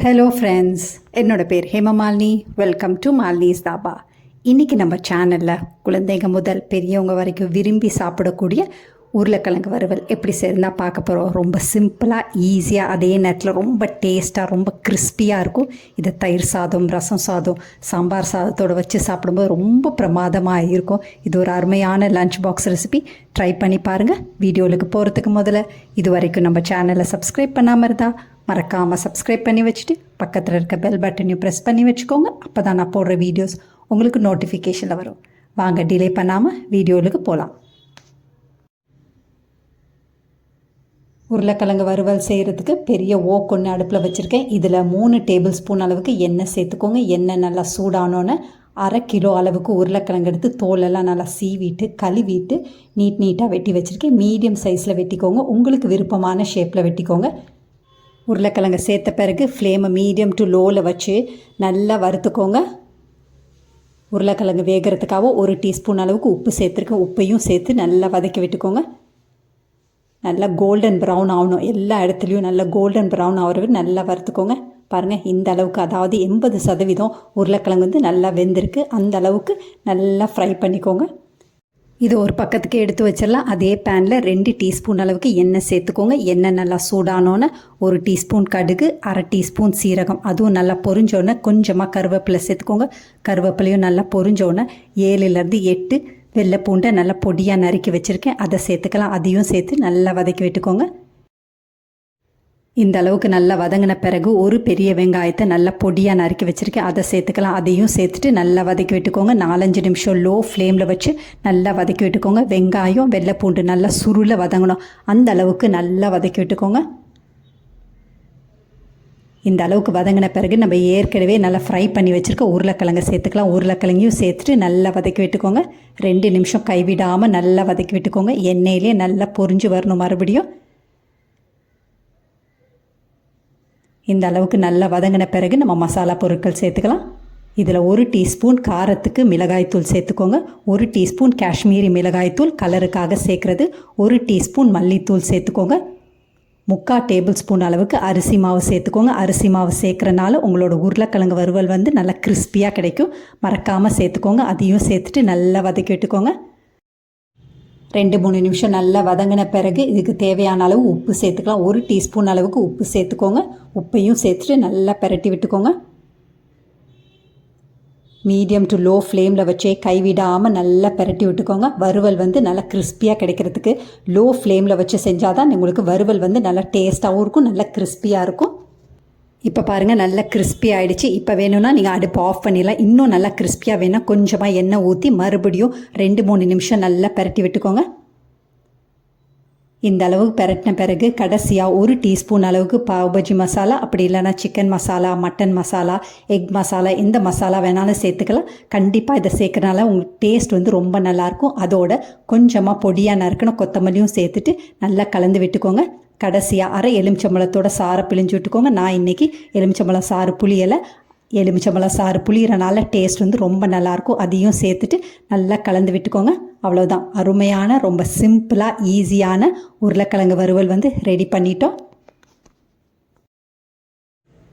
Hello friends, என்னோடய பேர் Hemamalini. Welcome to Malini's dhaba. இன்றைக்கி நம்ம சேனலில் குழந்தைங்க முதல் பெரியவங்க வரைக்கும் விரும்பி சாப்பிடக்கூடிய உருளைக்கிழங்கு வறுவல் எப்படி செய்யறதுனா பார்க்க போகிறோம். ரொம்ப சிம்பிளாக, ஈஸியாக, அதே நேரத்தில் ரொம்ப டேஸ்ட்டாக, ரொம்ப கிறிஸ்பியாக இருக்கும். இதை தயிர் சாதம், ரசம் சாதம், சாம்பார் சாதத்தோடு வச்சு சாப்பிடும்போது ரொம்ப பிரமாதமாக இருக்கும். இது ஒரு அருமையான லஞ்ச் பாக்ஸ் ரெசிபி. ட்ரை பண்ணி பாருங்கள். வீடியோவுக்கு போகிறதுக்கு முதல்ல இது வரைக்கும் நம்ம சேனலை சப்ஸ்கிரைப் பண்ணாமல் இருந்தால் மறக்காமல் சப்ஸ்கிரைப் பண்ணி வச்சுட்டு பக்கத்தில் இருக்க பெல் பட்டனையும் ப்ரெஸ் பண்ணி வச்சுக்கோங்க. அப்போ தான் நான் போடுற வீடியோஸ் உங்களுக்கு நோட்டிஃபிகேஷனில் வரும். வாங்க டிலே பண்ணாமல் வீடியோவுக்கு போகலாம். உருளைக்கிழங்கு வறுவல் செய்கிறதுக்கு பெரிய ஓக்கொன்று அடுப்பில் வச்சுருக்கேன். இதில் 3 டேபிள் ஸ்பூன் அளவுக்கு எண்ணெய் சேர்த்துக்கோங்க. எண்ணெய் நல்லா சூடானோன்னு 1/2 கிலோ அளவுக்கு உருளைக்கிழங்கு எடுத்து தோலெல்லாம் நல்லா சீவிட்டு கழுவிட்டு நீட்டாக வெட்டி வச்சுருக்கேன். மீடியம் சைஸில் வெட்டிக்கோங்க. உங்களுக்கு விருப்பமான ஷேப்பில் வெட்டிக்கோங்க. உருளைக்கிழங்கு சேர்த்த பிறகு ஃப்ளேமை மீடியம் டு லோவில் வச்சு நல்லா வறுத்துக்கோங்க. உருளைக்கிழங்கு வேகிறதுக்காக 1 டீஸ்பூன் அளவுக்கு உப்பு சேர்த்துருக்கேன். உப்பையும் சேர்த்து நல்லா வதக்கி விட்டுக்கோங்க. நல்லா கோல்டன் ப்ரௌன் ஆகணும். எல்லா இடத்துலையும் நல்லா கோல்டன் ப்ரௌன் ஆகிற நல்லா வறுத்துக்கோங்க. பாருங்கள், இந்த அளவுக்கு, அதாவது 80% உருளைக்கிழங்கு வந்து நல்லா வெந்திருக்கு. அந்த அளவுக்கு நல்லா ஃப்ரை பண்ணிக்கோங்க. இது ஒரு பக்கத்துக்கு எடுத்து வச்சிடலாம். அதே பேனில் 2 டீஸ்பூன் அளவுக்கு எண்ணெய் சேர்த்துக்கோங்க. எண்ணெய் நல்லா சூடானோன்னு 1 டீஸ்பூன் கடுகு, 1/2 டீஸ்பூன் சீரகம், அதுவும் நல்லா பொரிஞ்சோடனே கொஞ்சமாக கருவேப்பிலை சேர்த்துக்கோங்க. கருவேப்பிலையும் நல்லா பொரிஞ்சோடனே 7லேருந்து 8 வெள்ளை பூண்டை நல்லா பொடியாக நறுக்கி வச்சுருக்கேன். அதை சேர்த்துக்கலாம். அதையும் சேர்த்து நல்லா வதக்கி விட்டுக்கோங்க. இந்த அளவுக்கு நல்லா வதங்கின பிறகு ஒரு பெரிய வெங்காயத்தை நல்லா பொடியாக நறுக்கி வச்சுருக்கேன். அதை சேர்த்துக்கலாம். அதையும் சேர்த்துட்டு நல்லா வதக்கி விட்டுக்கோங்க. 4-5 நிமிஷம் லோ ஃப்ளேமில் வச்சு நல்லா வதக்கி விட்டுக்கோங்க. வெங்காயம் வெள்ளை பூண்டு நல்லா சுருள வதங்கணும். அந்த அளவுக்கு நல்லா வதக்கி விட்டுக்கோங்க. இந்த அளவுக்கு வதங்கின பிறகு நம்ம ஏற்கனவே நல்லா ஃப்ரை பண்ணி வச்சுருக்க உருளைக்கிழங்கு சேர்த்துக்கலாம். உருளைக்கிழங்கையும் சேர்த்துட்டு நல்லா வதக்கி விட்டுக்கோங்க. 2 நிமிஷம் கைவிடாமல் நல்லா வதக்கி விட்டுக்கோங்க. எண்ணெயிலே நல்லா பொரிஞ்சு வரணும். மறுபடியும் இந்த அளவுக்கு நல்லா வதங்கின பிறகு நம்ம மசாலா பொருட்கள் சேர்த்துக்கலாம். இதில் 1 டீஸ்பூன் காரத்துக்கு மிளகாய்த்தூள் சேர்த்துக்கோங்க. 1 டீஸ்பூன் காஷ்மீரி மிளகாய்த்தூள் கலருக்காக சேர்க்குறது. 1 டீஸ்பூன் மல்லித்தூள் சேர்த்துக்கோங்க. 3/4 டேபிள் ஸ்பூன் அளவுக்கு அரிசி மாவு சேர்த்துக்கோங்க. அரிசி மாவு சேர்க்குறனால உங்களோட உருளைக்கிழங்கு வறுவல் வந்து நல்லா கிறிஸ்பியாக கிடைக்கும். மறக்காமல் சேர்த்துக்கோங்க. அதையும் சேர்த்துட்டு நல்லா வதக்கி விட்டுக்கோங்க. 2-3 நிமிஷம் நல்லா வதங்கின பிறகு இதுக்கு தேவையான அளவு உப்பு சேர்த்துக்கலாம். 1 டீஸ்பூன் அளவுக்கு உப்பு சேர்த்துக்கோங்க. உப்பையும் சேர்த்துட்டு நல்லா பிரட்டி விட்டுக்கோங்க. மீடியம் டு லோ ஃப்ளேமில் வச்சே கைவிடாமல் நல்லா பிரட்டி விட்டுக்கோங்க. வறுவல் வந்து நல்லா கிறிஸ்பியாக கிடைக்கிறதுக்கு லோ ஃப்ளேமில் வச்சு செஞ்சால் தான் உங்களுக்கு வறுவல் வந்து நல்லா டேஸ்ட்டாகவும் இருக்கும், நல்லா கிறிஸ்பியாக இருக்கும். இப்போ பாருங்கள், நல்லா கிறிஸ்பி ஆகிடுச்சு. இப்போ வேணும்னா நீங்கள் அடுப்பு ஆஃப் பண்ணிடலாம். இன்னும் நல்லா கிறிஸ்பியாக வேணால் கொஞ்சமாக எண்ணெய் ஊற்றி மறுபடியும் 2-3 நிமிஷம் நல்லா பிரட்டி விட்டுக்கோங்க. இந்த அளவுக்கு பிரட்டின பிறகு கடைசியாக 1 டீஸ்பூன் அளவுக்கு பாவ்பஜி மசாலா, அப்படி இல்லைனா chicken masala, mutton masala, egg masala, எந்த மசாலா வேணாலும் சேர்த்துக்கலாம். கண்டிப்பாக இதை சேர்க்கறனால உங்களுக்கு டேஸ்ட் வந்து ரொம்ப நல்லாயிருக்கும். அதோட கொஞ்சமாக பொடியாக நறுக்கணும் கொத்தமல்லியும் சேர்த்துட்டு நல்லா கலந்து விட்டுக்கோங்க. கடைசியாக 1/2 எலுமிச்சம்பழத்தோட சாறை பிழிஞ்சு விட்டுக்கோங்க. நான் இன்றைக்கி எலுமிச்சம்பழம் சாறு புளியலை. எலுமிச்சம்பழம் சாறு புளியறனால டேஸ்ட் வந்து ரொம்ப நல்லாயிருக்கும். அதையும் சேர்த்துட்டு நல்லா கலந்து விட்டுக்கோங்க. அவ்வளோதான், அருமையான ரொம்ப சிம்பிளாக ஈஸியான உருளைக்கிழங்கு வறுவல் வந்து ரெடி பண்ணிட்டோம்.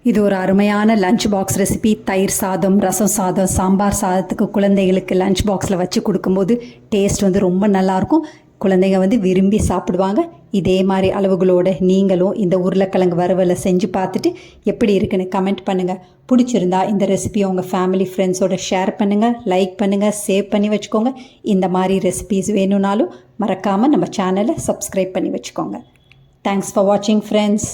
இது ஒரு அருமையான லஞ்ச் பாக்ஸ் ரெசிபி. தயிர் சாதம், ரசம் சாதம், சாம்பார் சாதத்துக்கு குழந்தைகளுக்கு லஞ்ச் பாக்ஸில் வச்சு கொடுக்கும்போது டேஸ்ட் வந்து ரொம்ப நல்லாயிருக்கும். குழந்தைங்க வந்து விரும்பி சாப்பிடுவாங்க. இதே மாதிரி அளவுகளோடு நீங்களும் இந்த உருளைக்கிழங்கு வறுவலை செஞ்சு பார்த்துட்டு எப்படி இருக்குன்னு கமெண்ட் பண்ணுங்கள். பிடிச்சிருந்தா இந்த ரெசிபியை உங்கள் ஃபேமிலி ஃப்ரெண்ட்ஸோட ஷேர் பண்ணுங்கள், லைக் பண்ணுங்கள், சேவ் பண்ணி வச்சுக்கோங்க. இந்த மாதிரி ரெசிபீஸ் வேணும்னாலும் மறக்காமல் நம்ம சேனலை சப்ஸ்கிரைப் பண்ணி வச்சுக்கோங்க. தேங்க்ஸ் ஃபார் வாட்சிங் ஃப்ரெண்ட்ஸ்.